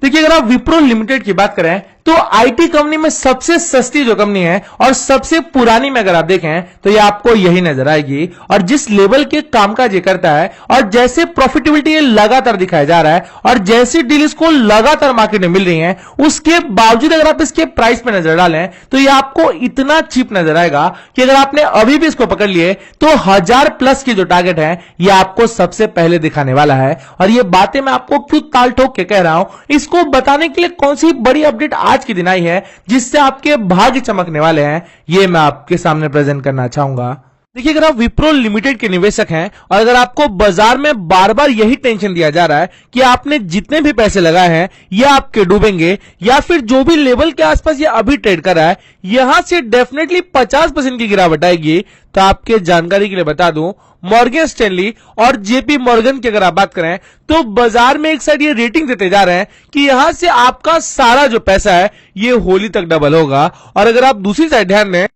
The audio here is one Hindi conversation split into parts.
देखिए, अगर आप विप्रो लिमिटेड की बात करें तो आईटी कंपनी में सबसे सस्ती जो कंपनी है और सबसे पुरानी में अगर आप देखें तो ये आपको यही नजर आएगी। और जिस लेवल के कामकाज ये करता है और जैसे प्रॉफिटेबिलिटी लगातार दिखाया जा रहा है और जैसी डील्स को लगातार मार्केट में मिल रही है, उसके बावजूद अगर आप इसके प्राइस पे नजर डालें तो ये आपको इतना चीप नजर आएगा कि अगर आपने अभी भी इसको पकड़ लिए तो 1000 प्लस की जो टारगेट है ये आपको सबसे पहले दिखाने वाला है। और ये बातें मैं आपको क्यों ताल ठोक के कह रहा हूं, इसको बताने के लिए कौन सी बड़ी अपडेट आज की दिन आई है जिससे आपके भाग्य चमकने वाले हैं, ये मैं आपके सामने प्रेजेंट करना चाहूंगा। देखिए, अगर आप विप्रो लिमिटेड के निवेशक हैं और अगर आपको बाजार में बार बार यही टेंशन दिया जा रहा है कि आपने जितने भी पैसे लगाए हैं ये आपके डूबेंगे या फिर जो भी लेवल के आसपास ये अभी ट्रेड कर रहा है यहां से डेफिनेटली 50% की गिरावट आएगी, तो आपके जानकारी के लिए बता दूं, मॉर्गन स्टैनली और जेपी मॉर्गन की अगर आप बात करें तो बाजार में एक साइड ये रेटिंग देते जा रहे हैं कि यहां से आपका सारा जो पैसा है ये होली तक डबल होगा। और अगर आप दूसरी साइड ध्यान दें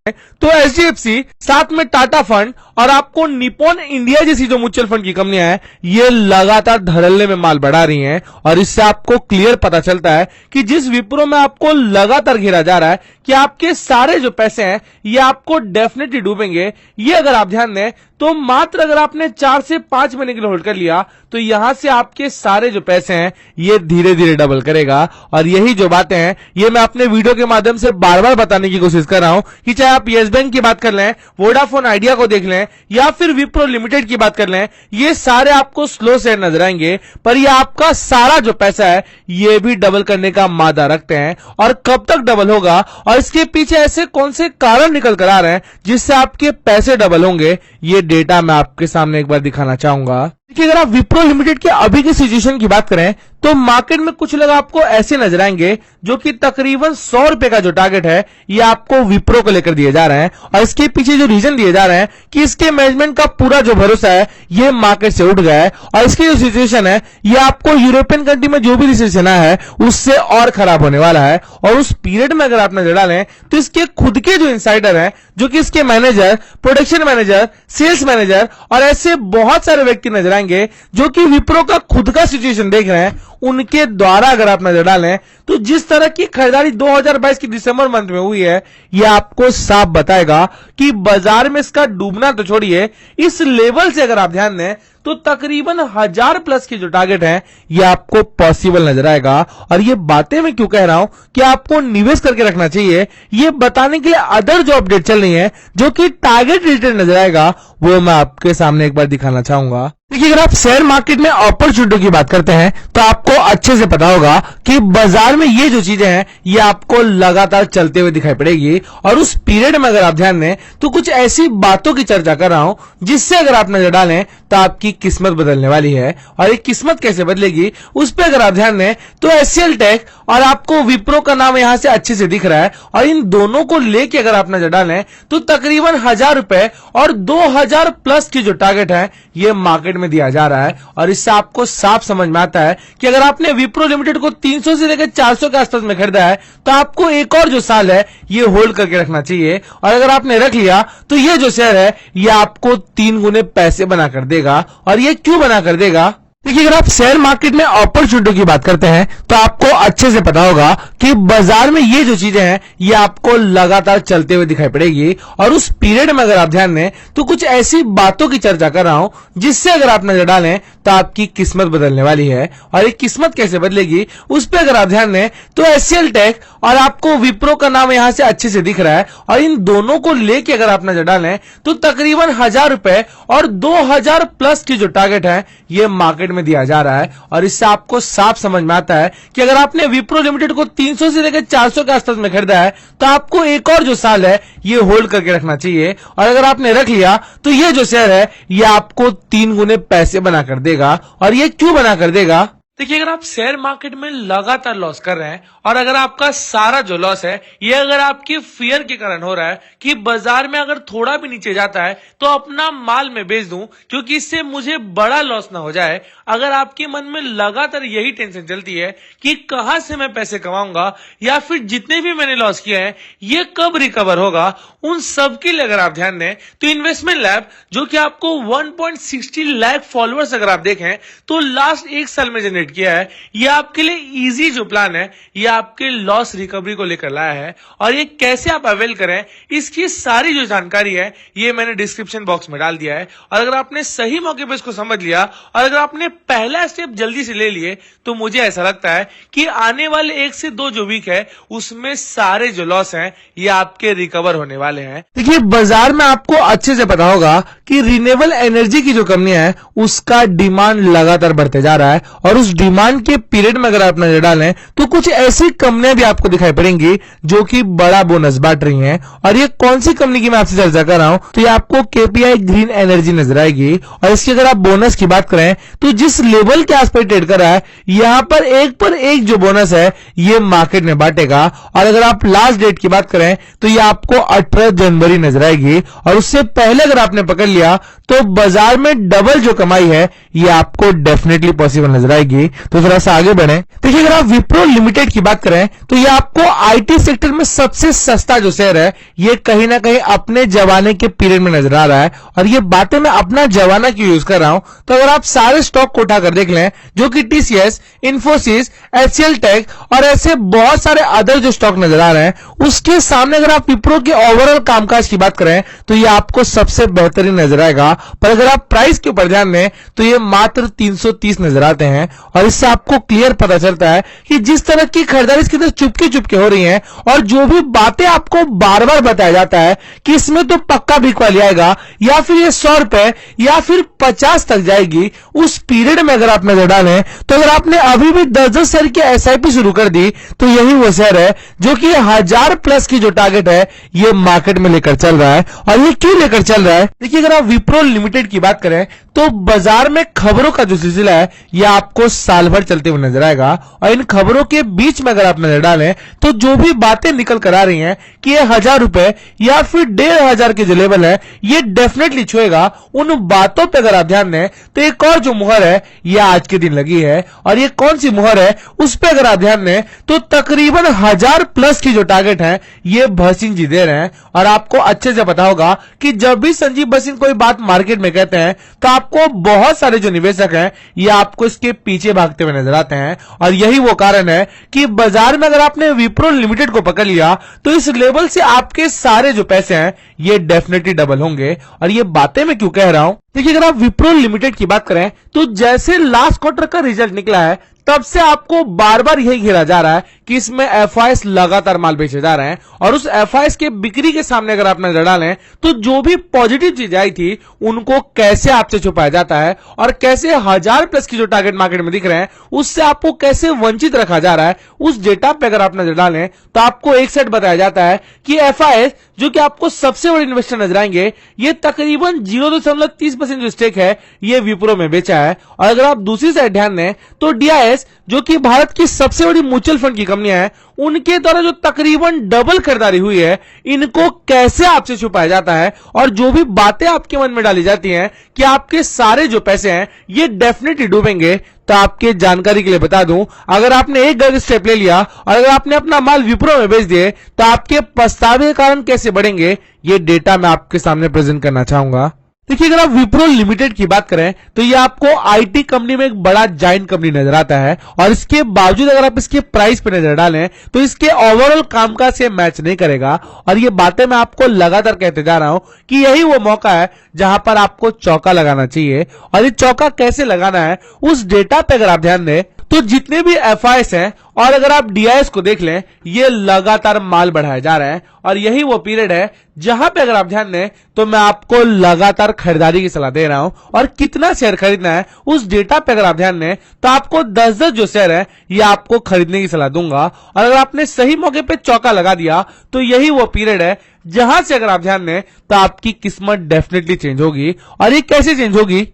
तो एचडीएफसी, साथ में टाटा फंड और आपको निप्पॉन इंडिया जैसी जो म्यूचुअल फंड की कंपनियां हैं ये लगातार धड़ल्ले में माल बढ़ा रही हैं। और इससे आपको क्लियर पता चलता है कि जिस विप्रो में आपको लगातार घेरा जा रहा है कि आपके सारे जो पैसे हैं ये आपको डेफिनेटली डूबेंगे, ये अगर आप ध्यान दें तो मात्र अगर आपने 4 से 5 महीने के लिए होल्ड कर लिया तो यहां से आपके सारे जो पैसे हैं ये धीरे धीरे डबल करेगा। और यही जो बातें हैं ये मैं अपने वीडियो के माध्यम से बार बार बताने की कोशिश कर रहा हूं कि चाहे आप येस बैंक की बात कर लें, वोडाफोन आइडिया को देख लें या फिर विप्रो लिमिटेड की बात कर लें, ये सारे आपको स्लो से नजर आएंगे पर ये आपका सारा जो पैसा है ये भी डबल करने का मादा रखते हैं। और कब तक डबल होगा और इसके पीछे ऐसे कौन से कारण निकल कर आ रहे हैं जिससे आपके पैसे डबल होंगे, ये डेटा मैं आपके सामने एक बार दिखाना चाहूंगा। देखिए, अगर आप विप्रो लिमिटेड के अभी की सिचुएशन की बात करें तो मार्केट में कुछ लोग आपको ऐसे नजर आएंगे जो कि तकरीबन 100 रुपए का जो टारगेट है ये आपको विप्रो को लेकर दिए जा रहे हैं। और इसके पीछे जो रीजन दिए जा रहे हैं कि इसके मैनेजमेंट का पूरा जो भरोसा है ये मार्केट से उठ गया है और इसकी जो सिचुएशन है ये आपको यूरोपियन कंट्री में जो भी रिसेशन आया है उससे और खराब होने वाला है। और उस पीरियड में अगर आप नजर डालें तो इसके खुद के जो इनसाइडर हैं, जो कि इसके manager, production manager, sales manager और ऐसे बहुत सारे व्यक्ति नजर आएंगे जो कि विप्रो का खुद का सिचुएशन देख रहे हैं, उनके द्वारा अगर आप नजर डालें तो जिस तरह की खरीदारी 2022 की दिसंबर मंथ में हुई है यह आपको साफ बताएगा कि बाजार में इसका डूबना तो छोड़िए, इस लेवल से अगर आप ध्यान दें तो तकरीबन 1000 प्लस की जो टारगेट है ये आपको पॉसिबल नजर आएगा। और ये बातें मैं क्यों कह रहा हूं कि आपको निवेश करके रखना चाहिए, ये बताने के लिए अदर जो अपडेट चल रही है जो कि टारगेट रिलेटेड नजर आएगा वो मैं आपके सामने एक बार दिखाना चाहूंगा। देखिए, अगर आप शेयर मार्केट में अपॉर्चुनिटी की बात करते हैं तो आपको अच्छे से पता होगा कि बाजार में ये जो चीजें हैं ये आपको लगातार चलते हुए दिखाई पड़ेगी। और उस पीरियड में अगर आप ध्यान दें तो कुछ ऐसी बातों की चर्चा कर रहा हूं जिससे अगर आप नजर डालें तो आपकी किस्मत बदलने वाली है। और ये किस्मत कैसे बदलेगी उस पर अगर आप ध्यान दें तो एचसीएल टेक और आपको विप्रो का नाम यहां से अच्छे से दिख रहा है और इन दोनों को लेके अगर आप नजर डालें तो तकरीबन 1000 रुपए और 2000 प्लस की जो टारगेट है ये मार्केट में दिया जा रहा है। और इससे आपको साफ समझ में आता है कि अगर आपने विप्रो लिमिटेड को 300 से लेकर 400 के आसपास में खरीदा है तो आपको एक और जो साल है ये होल्ड करके रखना चाहिए। और अगर आपने रख लिया तो ये जो शेयर है ये आपको 3 गुने पैसे बनाकर देगा। और ये क्यों बनाकर देगा, देखिए, अगर आप शेयर मार्केट में अपॉर्चुनिटी की बात करते हैं तो आपको अच्छे से पता होगा कि बाजार में ये जो चीजें हैं ये आपको लगातार चलते हुए दिखाई पड़ेगी। और उस पीरियड में अगर आप ध्यान दें तो कुछ ऐसी बातों की चर्चा कर रहा हूं जिससे अगर आप नजर डालें तो आपकी किस्मत बदलने वाली है। और ये किस्मत कैसे बदलेगी उस पर अगर आप ध्यान दें तो एचसीएल टेक और आपको विप्रो का नाम यहां से अच्छे से दिख रहा है और इन दोनों को लेके अगर आप नजर डालें तो तकरीबन 1000 रुपए और 2000 प्लस की जो टारगेट है ये मार्केट में दिया जा रहा है। और इससे आपको साफ समझ में आता है कि अगर आपने विप्रो लिमिटेड को 300 से लेकर 400 के आसपास में खरीदा है तो आपको एक और जो साल है ये होल्ड करके रखना चाहिए। और अगर आपने रख लिया तो ये जो शेयर है ये आपको 3 गुने पैसे बनाकर देगा। और ये क्यों बनाकर देगा, देखिए, अगर आप शेयर मार्केट में लगातार लॉस कर रहे हैं और अगर आपका सारा जो लॉस है ये अगर आपके फियर के कारण हो रहा है कि बाजार में अगर थोड़ा भी नीचे जाता है तो अपना माल मैं बेच दूं क्योंकि इससे मुझे बड़ा लॉस ना हो जाए, अगर आपके मन में लगातार यही टेंशन चलती है कि कहां से मैं पैसे कमाऊंगा या फिर जितने भी मैंने लॉस किए हैं ये कब रिकवर होगा, उन सब के लिए अगर आप ध्यान दें तो इन्वेस्टमेंट लैब जो कि आपको 1.60 लाख फॉलोअर्स अगर आप देखें तो लास्ट 1 साल में जनरेट अपडेट किया है, ये आपके लिए इजी जो प्लान है ये आपके लॉस रिकवरी को लेकर लाया है और ये कैसे आप अवेल करें इसकी सारी जो जानकारी है ये मैंने डिस्क्रिप्शन बॉक्स में डाल दिया है। और अगर आपने सही मौके पे इसको समझ लिया और अगर आपने पहला स्टेप जल्दी से ले लिए तो मुझे ऐसा लगता है कि आने वाले 1 से 2 जो वीक है उसमें सारे जो लॉस हैं ये आपके रिकवर होने वाले हैं। देखिए बाजार में आपको अच्छे से पता होगा कि रिन्यूएबल एनर्जी की जो कंपनियां है उसका डिमांड लगातार बढ़ते जा रहा है और उस डिमांड के पीरियड में अगर आप नजर डालें तो कुछ ऐसी कंपनियां भी आपको दिखाई पड़ेंगी जो कि बड़ा बोनस बांट रही हैं। और ये कौन सी कंपनी की मैं आपसे चर्चा कर रहा हूं तो ये आपको केपीआई ग्रीन एनर्जी नजर आएगी। और इसकी अगर आप बोनस की बात करें तो जिस लेवल के आसपास ट्रेड कर रहा है यहां पर एक जो बोनस है ये मार्केट में बांटेगा। और अगर आप लास्ट डेट की बात करें तो ये आपको 18 जनवरी नजर आएगी और उससे पहले अगर आपने पकड़ लिया तो बाजार में डबल जो कमाई है ये आपको डेफिनेटली पॉसिबल नजर आएगी। तो थोड़ा सा आगे बढ़े। देखिए अगर आप विप्रो लिमिटेड की बात करें तो ये आपको आईटी सेक्टर में सबसे सस्ता जो शेयर है ये कहीं ना कहीं अपने जमाने के पीरियड में नजर आ रहा है। और ये बातें मैं अपना जमाना क्यों यूज कर रहा हूं तो अगर आप सारे स्टॉक को उठाकर देख लें जो कि टीसीएस, इन्फोसिस, एचसीएल टेक और ऐसे बहुत सारे अदर जो स्टॉक नजर आ रहे हैं उसके सामने अगर आप विप्रो के ओवरऑल कामकाज की बात करें तो ये आपको सबसे बेहतरीन नजर आएगा। पर अगर आप प्राइस के ऊपर ध्यान दें तो ये मात्र 330 नजर आते हैं। और इससे आपको क्लियर पता चलता है कि जिस तरह की खरीदारी इसके अंदर चुपके चुपके हो रही है और जो भी बातें आपको बार बार बताया जाता है कि इसमें तो पक्का बिक वाली आएगा या फिर ये 100 रुपए या फिर 50 तक जाएगी, उस पीरियड में अगर आप नजर डालें तो अगर आपने अभी भी 10-10 शेयर की एसआईपी शुरू कर दी तो यही वो शेयर है जो कि 1000 प्लस की जो टारगेट है ये मार्केट में लेकर चल रहा है। और ये क्यों लेकर चल रहा है देखिए अगर आप विप्रो लिमिटेड की बात करें तो बाजार में खबरों का जो सिलसिला है यह आपको साल भर चलते हुए नजर आएगा। और इन खबरों के बीच में अगर आप नजर डालें तो जो भी बातें निकल कर आ रही हैं कि ये 1000 रुपए या फिर 1500 के जो लेवल है ये डेफिनेटली छुएगा, उन बातों पे अगर आप ध्यान दें तो एक और जो मुहर है ये आज के दिन लगी है। और ये कौन सी मुहर है उस पर अगर आप ध्यान दें तो तकरीबन 1000 प्लस की जो टारगेट है ये भसीन जी दे रहे हैं। और आपको अच्छे से पता होगा कि जब भी संजीव भसीन कोई बात मार्केट में कहते हैं तो आपको बहुत सारे जो निवेशक हैं ये आपको इसके पीछे भागते हुए नजर आते हैं। और यही वो कारण है कि बाजार में अगर आपने विप्रो लिमिटेड को पकड़ लिया तो इस लेवल से आपके सारे जो पैसे हैं ये डेफिनेटली डबल होंगे। और ये बातें मैं क्यों कह रहा हूं देखिए अगर आप विप्रो लिमिटेड की बात करें तो जैसे लास्ट क्वार्टर का रिजल्ट निकला है तब से आपको बार बार यही घेरा जा रहा है कि इसमें एफआईएस लगातार माल बेचे जा रहे हैं। और उस एफआईएस के बिक्री के सामने अगर आप नजर डालें तो जो भी पॉजिटिव चीज आई थी उनको कैसे आपसे छुपाया जाता है और कैसे 1000 प्लस की जो टारगेट मार्केट में दिख रहे हैं उससे आपको कैसे वंचित रखा जा रहा है, उस डेटा पे अगर आप नजर डालें तो आपको एक सेट बताया जाता है कि एफआईएस जो कि आपको सबसे बड़े इन्वेस्टर नजर आएंगे ये तकरीबन 0.30% जो स्टेक है ये विप्रो में बेचा है। और अगर आप दूसरी साइड ध्यान दें तो डीआईएस जो कि भारत की सबसे बड़ी म्यूचुअल फंड की कंपनियां हैं उनके द्वारा जो तकरीबन डबल खरीदारी हुई है इनको कैसे आपसे छुपाया जाता है और जो भी बातें आपके मन में डाली जाती हैं कि आपके सारे जो पैसे हैं ये डेफिनेटली डूबेंगे। तो आपके जानकारी के लिए बता दूं अगर आपने एक गलत स्टेप ले लिया और अगर आपने अपना माल विप्रो में बेच दिए तो आपके पछतावे के कारण कैसे बढ़ेंगे ये डेटा मैं आपके सामने प्रेजेंट करना चाहूंगा। देखिए अगर आप विप्रो लिमिटेड की बात करें तो ये आपको आईटी कंपनी में एक बड़ा जाइंट कंपनी नजर आता है। और इसके बावजूद अगर आप इसके प्राइस पे नजर डालें तो इसके ओवरऑल कामकाज से मैच नहीं करेगा। और ये बातें मैं आपको लगातार कहते जा रहा हूं कि यही वो मौका है जहां पर आपको चौका लगाना चाहिए। और ये चौका कैसे लगाना है उस डेटा पे अगर आप ध्यान दें तो जितने भी एफआईएस हैं और अगर आप डीआईएस को देख लें ये लगातार माल बढ़ाया जा रहा है। और यही वो पीरियड है जहां पे अगर आप ध्यान दें तो मैं आपको लगातार खरीदारी की सलाह दे रहा हूं। और कितना शेयर खरीदना है उस डेटा पे अगर आप ध्यान दें तो आपको 10-10 जो शेयर है ये आपको खरीदने की सलाह दूंगा। और अगर आपने सही मौके पे चौका लगा दिया तो यही वो पीरियड है जहां से अगर आप ध्यान दें तो आपकी किस्मत डेफिनेटली चेंज होगी। और ये कैसे चेंज होगी